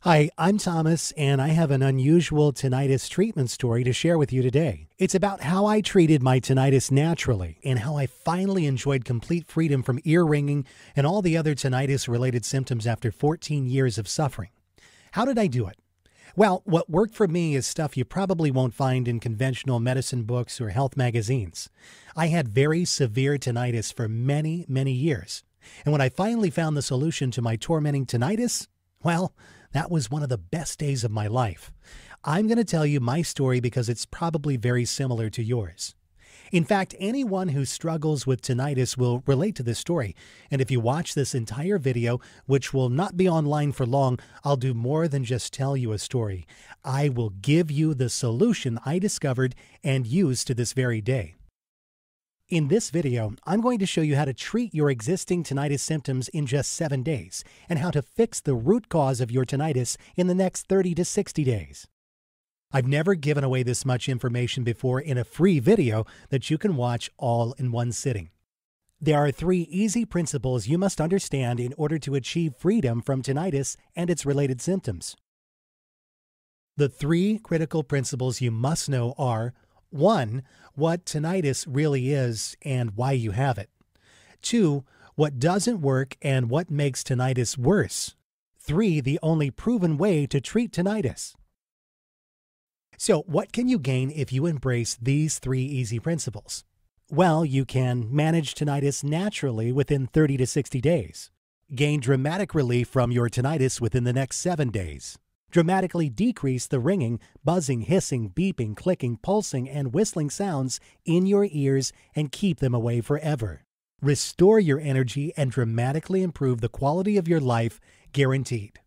Hi, I'm Thomas, and I have an unusual tinnitus treatment story to share with you today. It's about how I treated my tinnitus naturally and how I finally enjoyed complete freedom from ear ringing and all the other tinnitus-related symptoms after 14 years of suffering. How did I do it? Well, what worked for me is stuff you probably won't find in conventional medicine books or health magazines. I had very severe tinnitus for many, many years. And when I finally found the solution to my tormenting tinnitus, well, that was one of the best days of my life. I'm going to tell you my story because it's probably very similar to yours. In fact, anyone who struggles with tinnitus will relate to this story. And if you watch this entire video, which will not be online for long, I'll do more than just tell you a story. I will give you the solution I discovered and use to this very day. In this video, I'm going to show you how to treat your existing tinnitus symptoms in just 7 days and how to fix the root cause of your tinnitus in the next 30 to 60 days. I've never given away this much information before in a free video that you can watch all in one sitting. There are 3 easy principles you must understand in order to achieve freedom from tinnitus and its related symptoms. The 3 critical principles you must know are: 1. What tinnitus really is and why you have it. 2. What doesn't work and what makes tinnitus worse. 3. The only proven way to treat tinnitus. So, what can you gain if you embrace these 3 easy principles? Well, you can manage tinnitus naturally within 30 to 60 days, gain dramatic relief from your tinnitus within the next 7 days, dramatically decrease the ringing, buzzing, hissing, beeping, clicking, pulsing, and whistling sounds in your ears and keep them away forever. Restore your energy and dramatically improve the quality of your life, guaranteed.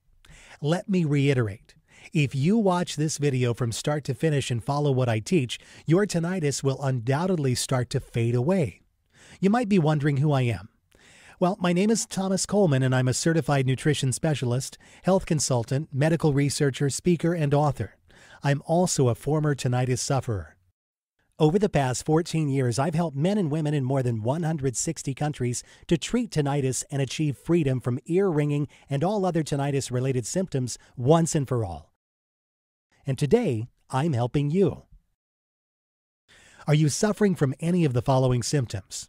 Let me reiterate. If you watch this video from start to finish and follow what I teach, your tinnitus will undoubtedly start to fade away. You might be wondering who I am. Well, my name is Thomas Coleman, and I'm a certified nutrition specialist, health consultant, medical researcher, speaker, and author. I'm also a former tinnitus sufferer. Over the past 14 years, I've helped men and women in more than 160 countries to treat tinnitus and achieve freedom from ear ringing and all other tinnitus-related symptoms once and for all. And today, I'm helping you. Are you suffering from any of the following symptoms?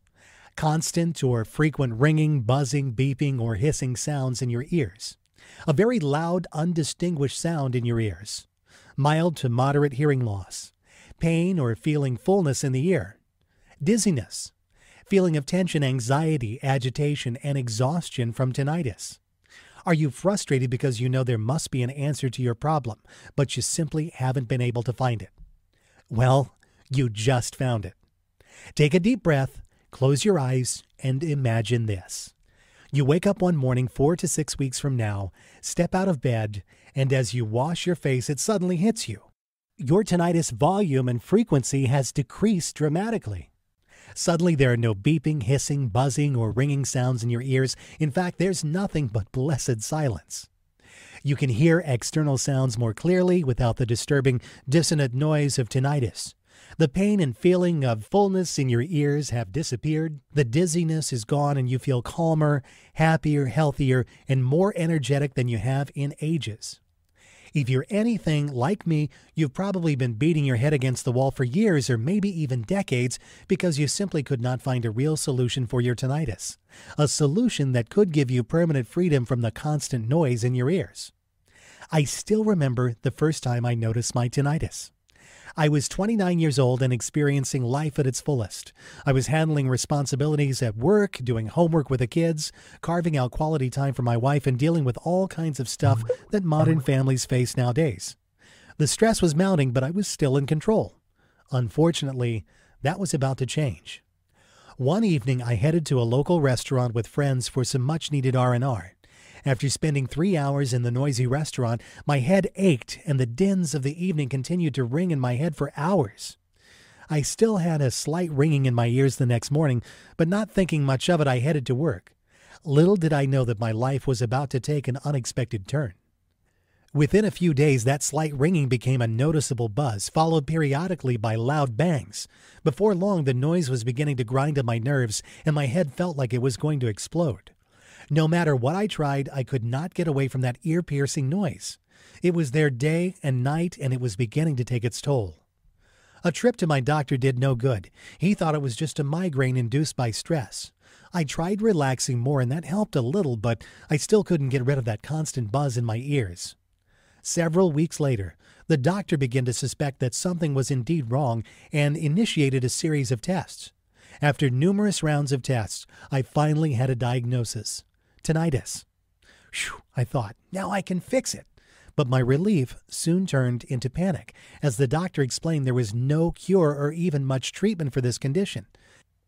Constant or frequent ringing, buzzing, beeping, or hissing sounds in your ears. A very loud, undistinguished sound in your ears. Mild to moderate hearing loss. Pain or feeling fullness in the ear. Dizziness. Feeling of tension, anxiety, agitation, and exhaustion from tinnitus. Are you frustrated because you know there must be an answer to your problem, but you simply haven't been able to find it? Well, you just found it. Take a deep breath, close your eyes, and imagine this. You wake up one morning 4 to 6 weeks from now, step out of bed, and as you wash your face, it suddenly hits you. Your tinnitus volume and frequency has decreased dramatically. Suddenly, there are no beeping, hissing, buzzing, or ringing sounds in your ears. In fact, there's nothing but blessed silence. You can hear external sounds more clearly without the disturbing, dissonant noise of tinnitus. The pain and feeling of fullness in your ears have disappeared. The dizziness is gone, and you feel calmer, happier, healthier, and more energetic than you have in ages. If you're anything like me, you've probably been beating your head against the wall for years or maybe even decades because you simply could not find a real solution for your tinnitus. A solution that could give you permanent freedom from the constant noise in your ears. I still remember the first time I noticed my tinnitus. I was 29 years old and experiencing life at its fullest. I was handling responsibilities at work, doing homework with the kids, carving out quality time for my wife, and dealing with all kinds of stuff that modern families face nowadays. The stress was mounting, but I was still in control. Unfortunately, that was about to change. One evening, I headed to a local restaurant with friends for some much-needed R&R. After spending 3 hours in the noisy restaurant, my head ached and the dins of the evening continued to ring in my head for hours. I still had a slight ringing in my ears the next morning, but not thinking much of it, I headed to work. Little did I know that my life was about to take an unexpected turn. Within a few days, that slight ringing became a noticeable buzz, followed periodically by loud bangs. Before long, the noise was beginning to grind on my nerves, and my head felt like it was going to explode. No matter what I tried, I could not get away from that ear-piercing noise. It was there day and night, and it was beginning to take its toll. A trip to my doctor did no good. He thought it was just a migraine induced by stress. I tried relaxing more, and that helped a little, but I still couldn't get rid of that constant buzz in my ears. Several weeks later, the doctor began to suspect that something was indeed wrong and initiated a series of tests. After numerous rounds of tests, I finally had a diagnosis: tinnitus. Phew, I thought, now I can fix it. But my relief soon turned into panic, as the doctor explained there was no cure or even much treatment for this condition,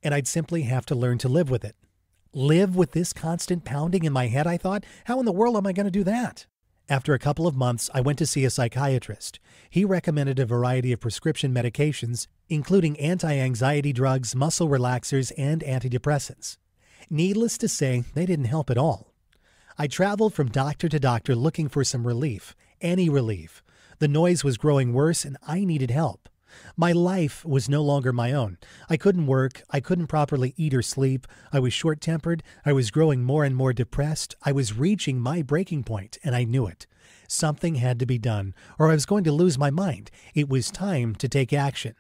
and I'd simply have to learn to live with it. Live with this constant pounding in my head, I thought? How in the world am I going to do that? After a couple of months, I went to see a psychiatrist. He recommended a variety of prescription medications, including anti-anxiety drugs, muscle relaxers, and antidepressants. Needless to say, they didn't help at all. I traveled from doctor to doctor looking for some relief, any relief. The noise was growing worse, and I needed help. My life was no longer my own. I couldn't work. I couldn't properly eat or sleep. I was short-tempered. I was growing more and more depressed. I was reaching my breaking point, and I knew it. Something had to be done, or I was going to lose my mind. It was time to take action.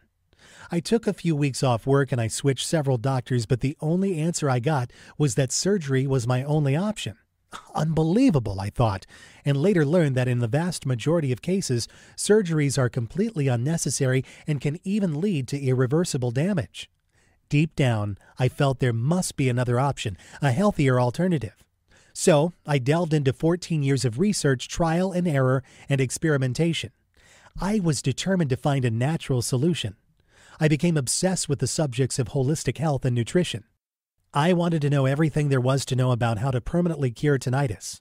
I took a few weeks off work, and I switched several doctors, but the only answer I got was that surgery was my only option. Unbelievable, I thought, and later learned that in the vast majority of cases, surgeries are completely unnecessary and can even lead to irreversible damage. Deep down, I felt there must be another option, a healthier alternative. So I delved into 14 years of research, trial and error, and experimentation. I was determined to find a natural solution. I became obsessed with the subjects of holistic health and nutrition. I wanted to know everything there was to know about how to permanently cure tinnitus.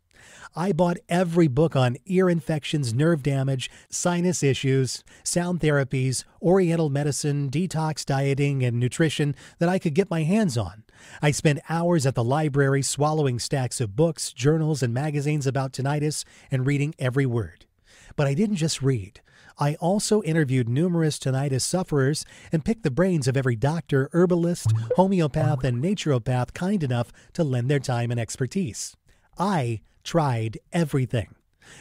I bought every book on ear infections, nerve damage, sinus issues, sound therapies, oriental medicine, detox dieting, and nutrition that I could get my hands on. I spent hours at the library swallowing stacks of books, journals, and magazines about tinnitus and reading every word. But I didn't just read. I also interviewed numerous tinnitus sufferers and picked the brains of every doctor, herbalist, homeopath, and naturopath kind enough to lend their time and expertise. I tried everything.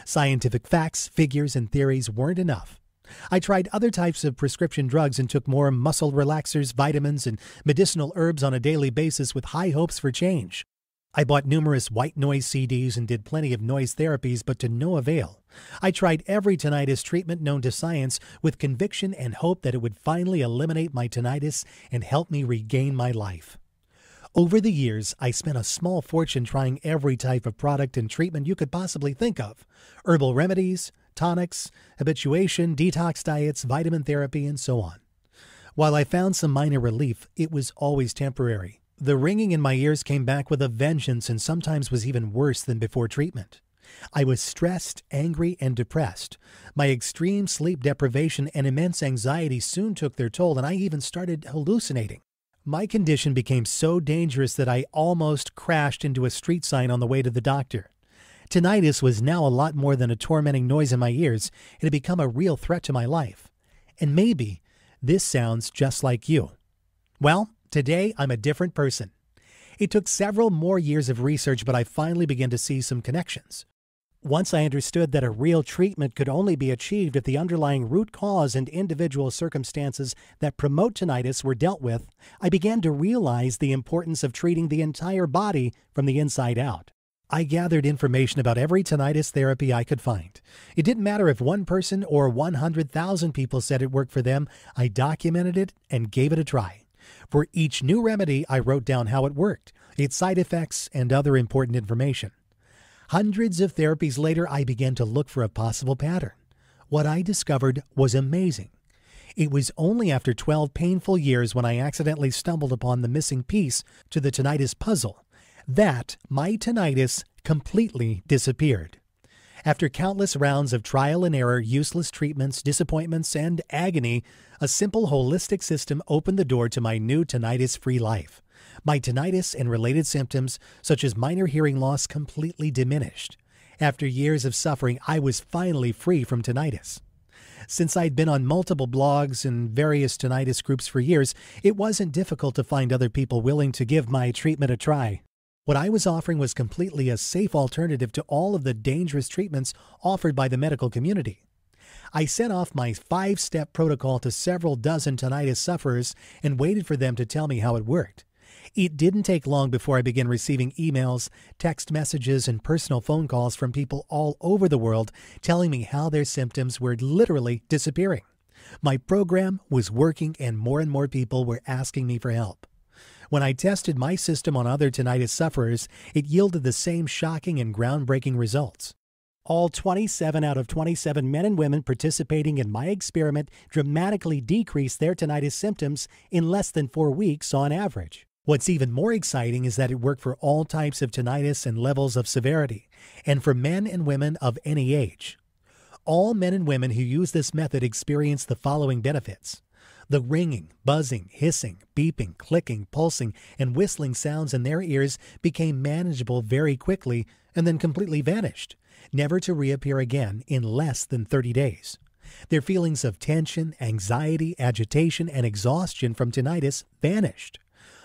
Scientific facts, figures, and theories weren't enough. I tried other types of prescription drugs and took more muscle relaxers, vitamins, and medicinal herbs on a daily basis with high hopes for change. I bought numerous white noise CDs and did plenty of noise therapies, but to no avail. I tried every tinnitus treatment known to science with conviction and hope that it would finally eliminate my tinnitus and help me regain my life. Over the years, I spent a small fortune trying every type of product and treatment you could possibly think of: herbal remedies, tonics, habituation, detox diets, vitamin therapy, and so on. While I found some minor relief, it was always temporary. The ringing in my ears came back with a vengeance and sometimes was even worse than before treatment. I was stressed, angry, and depressed. My extreme sleep deprivation and immense anxiety soon took their toll, and I even started hallucinating. My condition became so dangerous that I almost crashed into a street sign on the way to the doctor. Tinnitus was now a lot more than a tormenting noise in my ears. It had become a real threat to my life. And maybe this sounds just like you. Well, today I'm a different person. It took several more years of research, but I finally began to see some connections. Once I understood that a real treatment could only be achieved if the underlying root cause and individual circumstances that promote tinnitus were dealt with, I began to realize the importance of treating the entire body from the inside out. I gathered information about every tinnitus therapy I could find. It didn't matter if one person or 100,000 people said it worked for them. I documented it and gave it a try. For each new remedy, I wrote down how it worked, its side effects, and other important information. Hundreds of therapies later, I began to look for a possible pattern. What I discovered was amazing. It was only after 12 painful years, when I accidentally stumbled upon the missing piece to the tinnitus puzzle, that my tinnitus completely disappeared. After countless rounds of trial and error, useless treatments, disappointments, and agony, a simple holistic system opened the door to my new tinnitus-free life. My tinnitus and related symptoms, such as minor hearing loss, completely diminished. After years of suffering, I was finally free from tinnitus. Since I'd been on multiple blogs and various tinnitus groups for years, it wasn't difficult to find other people willing to give my treatment a try. What I was offering was completely a safe alternative to all of the dangerous treatments offered by the medical community. I sent off my 5-step protocol to several dozen tinnitus sufferers and waited for them to tell me how it worked. It didn't take long before I began receiving emails, text messages, and personal phone calls from people all over the world telling me how their symptoms were literally disappearing. My program was working and more people were asking me for help. When I tested my system on other tinnitus sufferers, it yielded the same shocking and groundbreaking results. All 27 out of 27 men and women participating in my experiment dramatically decreased their tinnitus symptoms in less than 4 weeks on average. What's even more exciting is that it worked for all types of tinnitus and levels of severity, and for men and women of any age. All men and women who use this method experience the following benefits. The ringing, buzzing, hissing, beeping, clicking, pulsing, and whistling sounds in their ears became manageable very quickly and then completely vanished, never to reappear again in less than 30 days. Their feelings of tension, anxiety, agitation, and exhaustion from tinnitus vanished.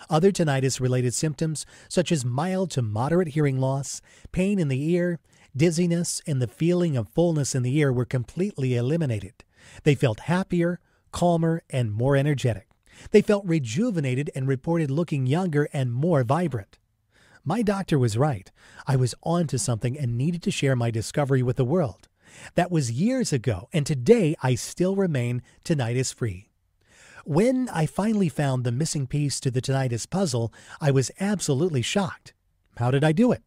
Other tinnitus-related symptoms, such as mild to moderate hearing loss, pain in the ear, dizziness, and the feeling of fullness in the ear, were completely eliminated. They felt happier, calmer, and more energetic. They felt rejuvenated and reported looking younger and more vibrant. My doctor was right. I was onto something and needed to share my discovery with the world. That was years ago, and today I still remain tinnitus-free. When I finally found the missing piece to the tinnitus puzzle, I was absolutely shocked. How did I do it?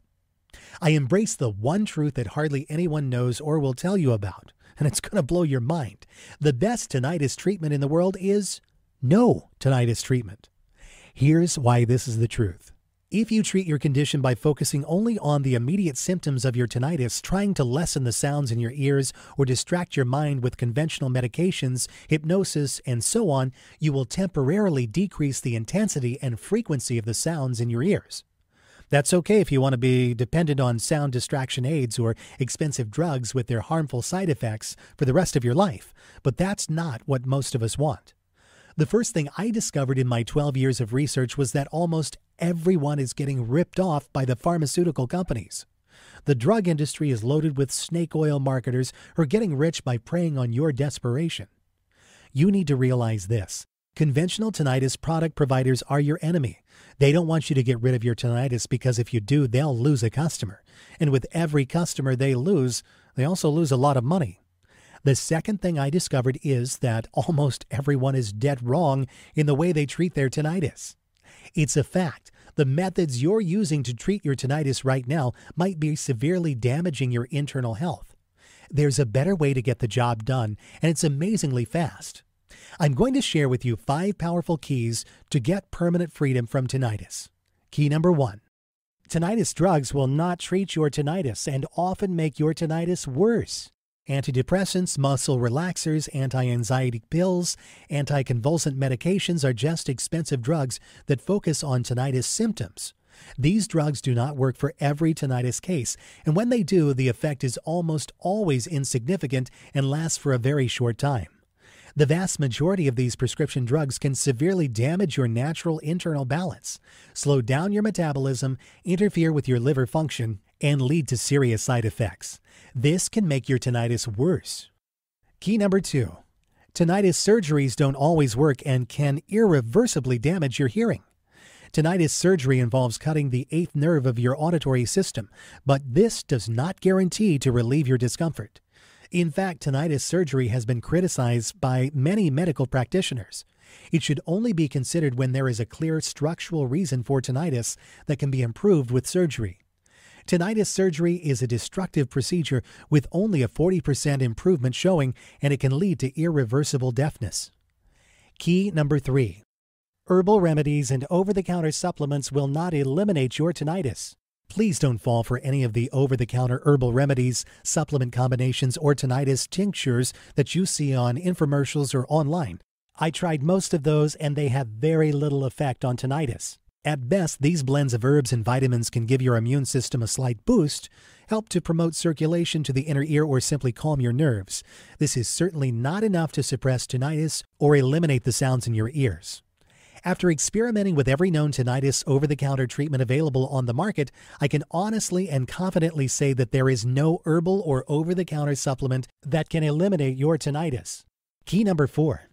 I embraced the one truth that hardly anyone knows or will tell you about, and it's going to blow your mind. The best tinnitus treatment in the world is no tinnitus treatment. Here's why this is the truth. If you treat your condition by focusing only on the immediate symptoms of your tinnitus, trying to lessen the sounds in your ears, or distract your mind with conventional medications, hypnosis, and so on, you will temporarily decrease the intensity and frequency of the sounds in your ears. That's okay if you want to be dependent on sound distraction aids or expensive drugs with their harmful side effects for the rest of your life, but that's not what most of us want. The first thing I discovered in my 12 years of research was that almost everyone is getting ripped off by the pharmaceutical companies. The drug industry is loaded with snake oil marketers who are getting rich by preying on your desperation. You need to realize this. Conventional tinnitus product providers are your enemy. They don't want you to get rid of your tinnitus because if you do, they'll lose a customer. And with every customer they lose, they also lose a lot of money. The second thing I discovered is that almost everyone is dead wrong in the way they treat their tinnitus. It's a fact. The methods you're using to treat your tinnitus right now might be severely damaging your internal health. There's a better way to get the job done, and it's amazingly fast. I'm going to share with you 5 powerful keys to get permanent freedom from tinnitus. Key number 1. Tinnitus drugs will not treat your tinnitus and often make your tinnitus worse. Antidepressants, muscle relaxers, anti-anxiety pills, anticonvulsant medications are just expensive drugs that focus on tinnitus symptoms. These drugs do not work for every tinnitus case, and when they do, the effect is almost always insignificant and lasts for a very short time. The vast majority of these prescription drugs can severely damage your natural internal balance, slow down your metabolism, interfere with your liver function, and lead to serious side effects. This can make your tinnitus worse. Key number 2. Tinnitus surgeries don't always work and can irreversibly damage your hearing. Tinnitus surgery involves cutting the 8th nerve of your auditory system, but this does not guarantee to relieve your discomfort. In fact, tinnitus surgery has been criticized by many medical practitioners. It should only be considered when there is a clear structural reason for tinnitus that can be improved with surgery. Tinnitus surgery is a destructive procedure with only a 40% improvement showing, and it can lead to irreversible deafness. Key number 3. Herbal remedies and over-the-counter supplements will not eliminate your tinnitus. Please don't fall for any of the over-the-counter herbal remedies, supplement combinations, or tinnitus tinctures that you see on infomercials or online. I tried most of those and they have very little effect on tinnitus. At best, these blends of herbs and vitamins can give your immune system a slight boost, help to promote circulation to the inner ear, or simply calm your nerves. This is certainly not enough to suppress tinnitus or eliminate the sounds in your ears. After experimenting with every known tinnitus over-the-counter treatment available on the market, I can honestly and confidently say that there is no herbal or over-the-counter supplement that can eliminate your tinnitus. Key number 4.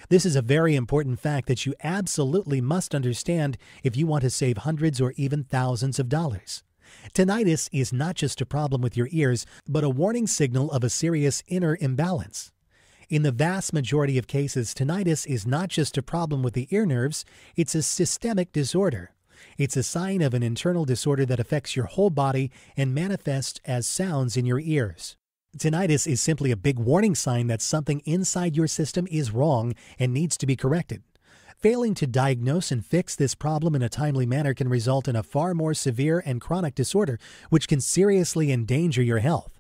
This is a very important fact that you absolutely must understand if you want to save hundreds or even thousands of dollars. Tinnitus is not just a problem with your ears, but a warning signal of a serious inner imbalance. In the vast majority of cases, tinnitus is not just a problem with the ear nerves, it's a systemic disorder. It's a sign of an internal disorder that affects your whole body and manifests as sounds in your ears. Tinnitus is simply a big warning sign that something inside your system is wrong and needs to be corrected. Failing to diagnose and fix this problem in a timely manner can result in a far more severe and chronic disorder, which can seriously endanger your health.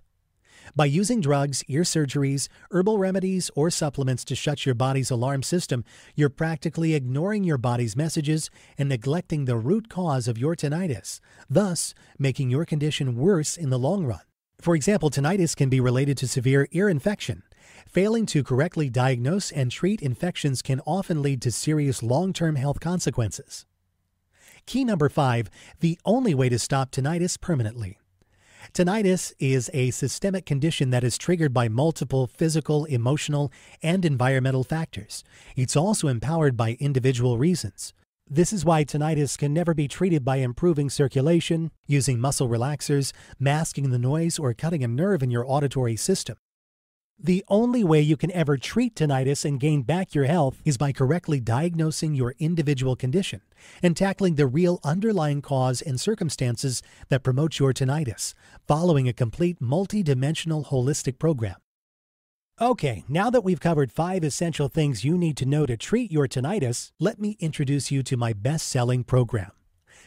By using drugs, ear surgeries, herbal remedies, or supplements to shut your body's alarm system, you're practically ignoring your body's messages and neglecting the root cause of your tinnitus, thus making your condition worse in the long run. For example, tinnitus can be related to severe ear infection. Failing to correctly diagnose and treat infections can often lead to serious long-term health consequences. Key number 5, the only way to stop tinnitus permanently. Tinnitus is a systemic condition that is triggered by multiple physical, emotional, and environmental factors. It's also empowered by individual reasons. This is why tinnitus can never be treated by improving circulation, using muscle relaxers, masking the noise, or cutting a nerve in your auditory system. The only way you can ever treat tinnitus and gain back your health is by correctly diagnosing your individual condition and tackling the real underlying cause and circumstances that promote your tinnitus, following a complete multi-dimensional holistic program. Okay, now that we've covered 5 essential things you need to know to treat your tinnitus, let me introduce you to my best-selling program,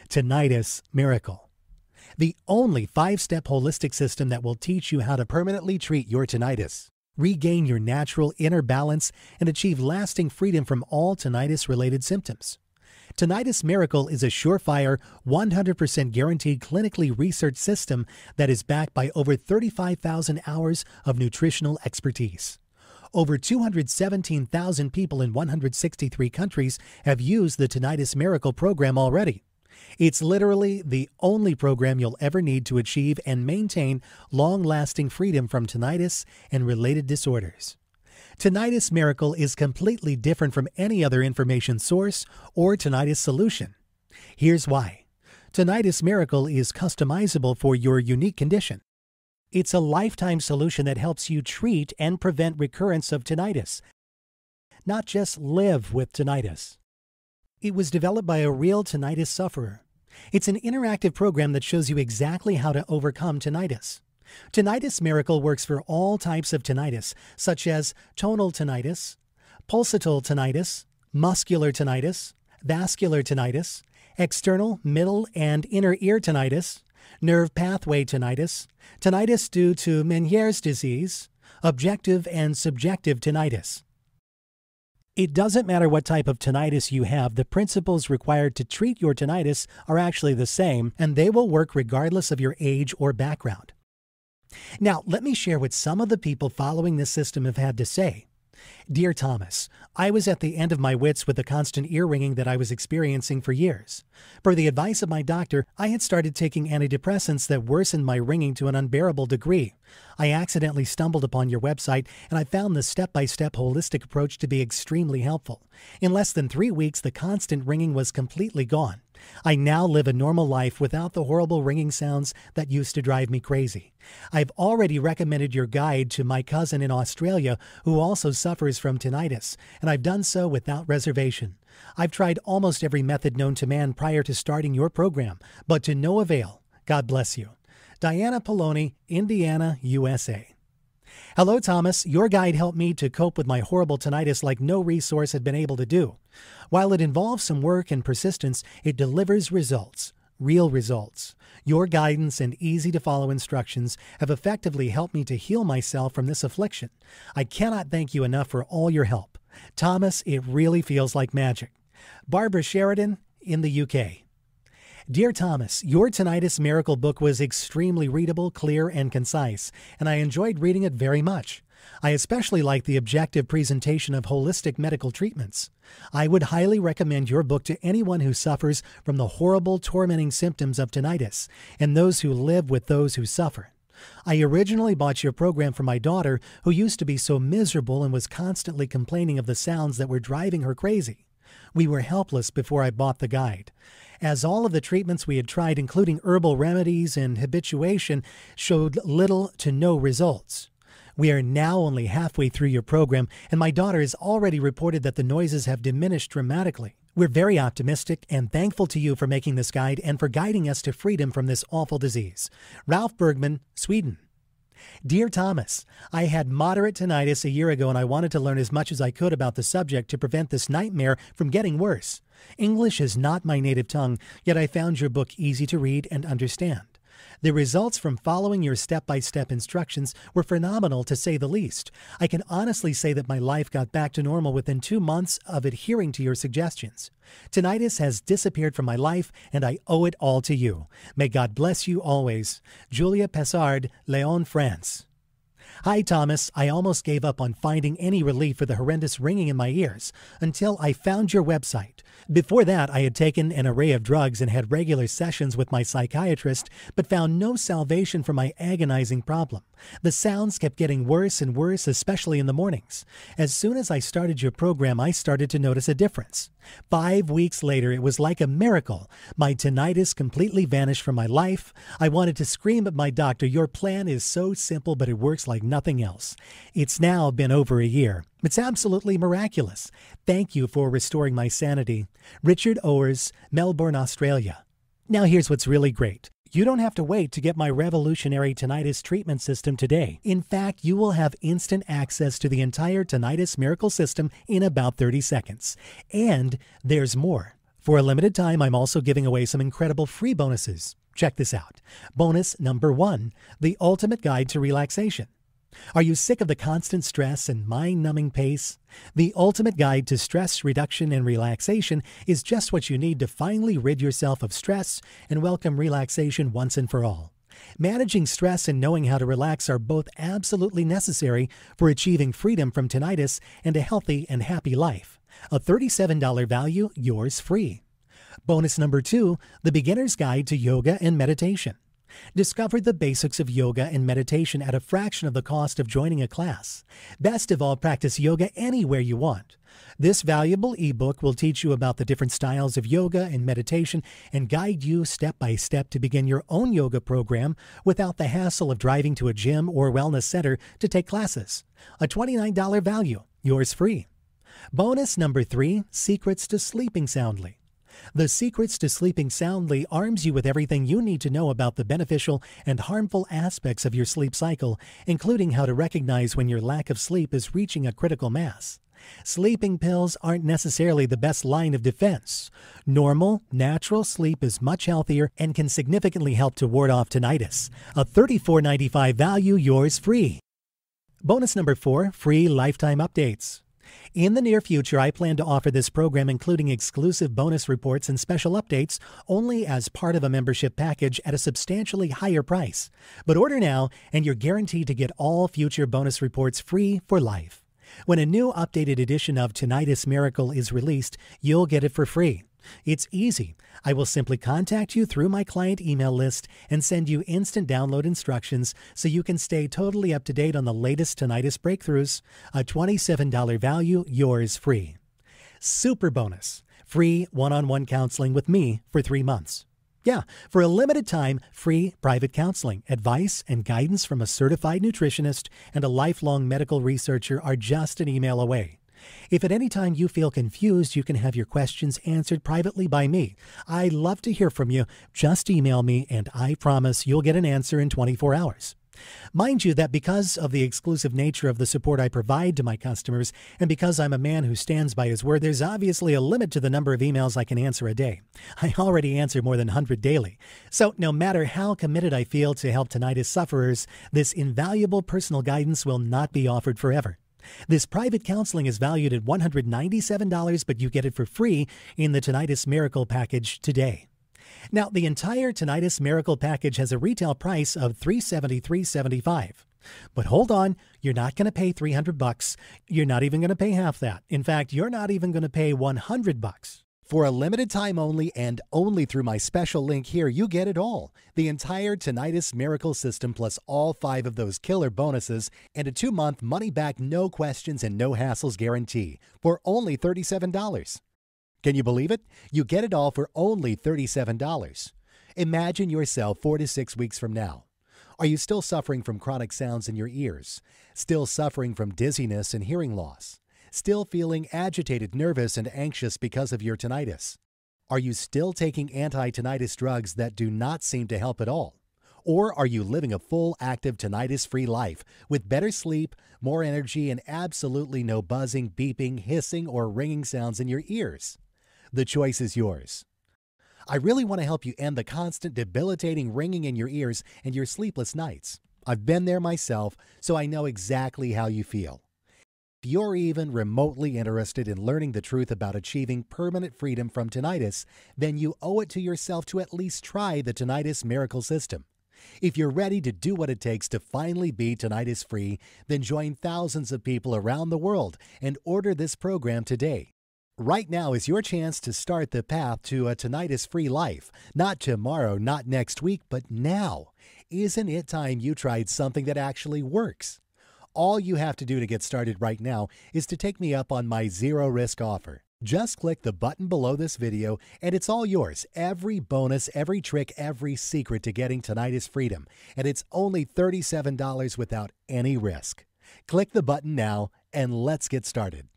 Tinnitus Miracle. The only 5-step holistic system that will teach you how to permanently treat your tinnitus, regain your natural inner balance, and achieve lasting freedom from all tinnitus-related symptoms. Tinnitus Miracle is a surefire, 100% guaranteed clinically researched system that is backed by over 35,000 hours of nutritional expertise. Over 217,000 people in 163 countries have used the Tinnitus Miracle program already. It's literally the only program you'll ever need to achieve and maintain long-lasting freedom from tinnitus and related disorders. Tinnitus Miracle is completely different from any other information source or tinnitus solution. Here's why. Tinnitus Miracle is customizable for your unique condition. It's a lifetime solution that helps you treat and prevent recurrence of tinnitus, not just live with tinnitus. It was developed by a real tinnitus sufferer. It's an interactive program that shows you exactly how to overcome tinnitus. Tinnitus Miracle works for all types of tinnitus, such as tonal tinnitus, pulsatile tinnitus, muscular tinnitus, vascular tinnitus, external, middle, and inner ear tinnitus, nerve pathway tinnitus, tinnitus due to Meniere's disease, objective and subjective tinnitus. It doesn't matter what type of tinnitus you have, the principles required to treat your tinnitus are actually the same, and they will work regardless of your age or background. Now, let me share what some of the people following this system have had to say. Dear Thomas, I was at the end of my wits with the constant ear ringing that I was experiencing for years. Per the advice of my doctor, I had started taking antidepressants that worsened my ringing to an unbearable degree. I accidentally stumbled upon your website, and I found the step-by-step holistic approach to be extremely helpful. In less than 3 weeks, the constant ringing was completely gone. I now live a normal life without the horrible ringing sounds that used to drive me crazy. I've already recommended your guide to my cousin in Australia who also suffers from tinnitus, and I've done so without reservation. I've tried almost every method known to man prior to starting your program, but to no avail. God bless you. Diana Poloni, Indiana, USA. Hello, Thomas. Your guide helped me to cope with my horrible tinnitus like no resource had been able to do. While it involves some work and persistence, it delivers results, real results. Your guidance and easy-to-follow instructions have effectively helped me to heal myself from this affliction. I cannot thank you enough for all your help. Thomas, it really feels like magic. Barbara Sheridan, in the UK. Dear Thomas, your Tinnitus Miracle book was extremely readable, clear, and concise, and I enjoyed reading it very much. I especially like the objective presentation of holistic medical treatments. I would highly recommend your book to anyone who suffers from the horrible, tormenting symptoms of tinnitus and those who live with those who suffer. I originally bought your program for my daughter, who used to be so miserable and was constantly complaining of the sounds that were driving her crazy. We were helpless before I bought the guide, as all of the treatments we had tried, including herbal remedies and habituation, showed little to no results. We are now only halfway through your program, and my daughter has already reported that the noises have diminished dramatically. We're very optimistic and thankful to you for making this guide and for guiding us to freedom from this awful disease. Ralph Bergman, Sweden. Dear Thomas, I had moderate tinnitus a year ago and I wanted to learn as much as I could about the subject to prevent this nightmare from getting worse. English is not my native tongue, yet I found your book easy to read and understand. The results from following your step-by-step instructions were phenomenal, to say the least. I can honestly say that my life got back to normal within 2 months of adhering to your suggestions. Tinnitus has disappeared from my life, and I owe it all to you. May God bless you always. Julia Pessard, Lyon, France. Hi, Thomas. I almost gave up on finding any relief for the horrendous ringing in my ears until I found your website. Before that, I had taken an array of drugs and had regular sessions with my psychiatrist, but found no salvation for my agonizing problem. The sounds kept getting worse and worse, especially in the mornings. As soon as I started your program, I started to notice a difference. 5 weeks later, it was like a miracle. My tinnitus completely vanished from my life. I wanted to scream at my doctor, "Your plan is so simple, but it works like nothing else." It's now been over a year. It's absolutely miraculous. Thank you for restoring my sanity. Richard Owers, Melbourne, Australia. Now here's what's really great. You don't have to wait to get my revolutionary tinnitus treatment system today. In fact, you will have instant access to the entire Tinnitus Miracle System in about 30 seconds. And there's more. For a limited time, I'm also giving away some incredible free bonuses. Check this out. Bonus number 1, the ultimate guide to relaxation. Are you sick of the constant stress and mind-numbing pace? The ultimate guide to stress reduction and relaxation is just what you need to finally rid yourself of stress and welcome relaxation once and for all. Managing stress and knowing how to relax are both absolutely necessary for achieving freedom from tinnitus and a healthy and happy life. A $37 value, yours free. Bonus number 2, the Beginner's Guide to Yoga and Meditation. Discover the basics of yoga and meditation at a fraction of the cost of joining a class. Best of all, practice yoga anywhere you want. This valuable ebook will teach you about the different styles of yoga and meditation and guide you step by step to begin your own yoga program without the hassle of driving to a gym or wellness center to take classes. A $29 value, yours free. Bonus number 3, Secrets to Sleeping Soundly. The Secrets to Sleeping Soundly arms you with everything you need to know about the beneficial and harmful aspects of your sleep cycle, including how to recognize when your lack of sleep is reaching a critical mass. Sleeping pills aren't necessarily the best line of defense. Normal, natural sleep is much healthier and can significantly help to ward off tinnitus. A $34.95 value, yours free. Bonus number 4, free lifetime updates. In the near future, I plan to offer this program including exclusive bonus reports and special updates only as part of a membership package at a substantially higher price. But order now and you're guaranteed to get all future bonus reports free for life. When a new updated edition of Tinnitus Miracle is released, you'll get it for free. It's easy. I will simply contact you through my client email list and send you instant download instructions so you can stay totally up to date on the latest tinnitus breakthroughs. A $27 value, yours free. Super bonus. Free one-on-one counseling with me for 3 months. Yeah, for a limited time, free private counseling, advice, and guidance from a certified nutritionist and a lifelong medical researcher are just an email away. If at any time you feel confused, you can have your questions answered privately by me. I'd love to hear from you. Just email me, and I promise you'll get an answer in 24 hours. Mind you that because of the exclusive nature of the support I provide to my customers, and because I'm a man who stands by his word, there's obviously a limit to the number of emails I can answer a day. I already answer more than 100 daily. So no matter how committed I feel to help tinnitus sufferers, this invaluable personal guidance will not be offered forever. This private counseling is valued at $197, but you get it for free in the Tinnitus Miracle package today. Now, the entire Tinnitus Miracle package has a retail price of $373.75. But hold on, you're not going to pay $300. You're not even going to pay half that. In fact, you're not even going to pay $100. For a limited time only and only through my special link here, you get it all. The entire Tinnitus Miracle System plus all 5 of those killer bonuses and a 2-month money-back, no questions and no hassles guarantee for only $37. Can you believe it? You get it all for only $37. Imagine yourself 4 to 6 weeks from now. Are you still suffering from chronic sounds in your ears? Still suffering from dizziness and hearing loss? Still feeling agitated, nervous, and anxious because of your tinnitus? Are you still taking anti-tinnitus drugs that do not seem to help at all? Or are you living a full, active, tinnitus-free life with better sleep, more energy, and absolutely no buzzing, beeping, hissing, or ringing sounds in your ears? The choice is yours. I really want to help you end the constant debilitating ringing in your ears and your sleepless nights. I've been there myself, so I know exactly how you feel. If you're even remotely interested in learning the truth about achieving permanent freedom from tinnitus, then you owe it to yourself to at least try the Tinnitus Miracle System. If you're ready to do what it takes to finally be tinnitus-free, then join thousands of people around the world and order this program today. Right now is your chance to start the path to a tinnitus-free life. Not tomorrow, not next week, but now. Isn't it time you tried something that actually works? All you have to do to get started right now is to take me up on my zero-risk offer. Just click the button below this video and it's all yours. Every bonus, every trick, every secret to getting tinnitus freedom. And it's only $37 without any risk. Click the button now and let's get started.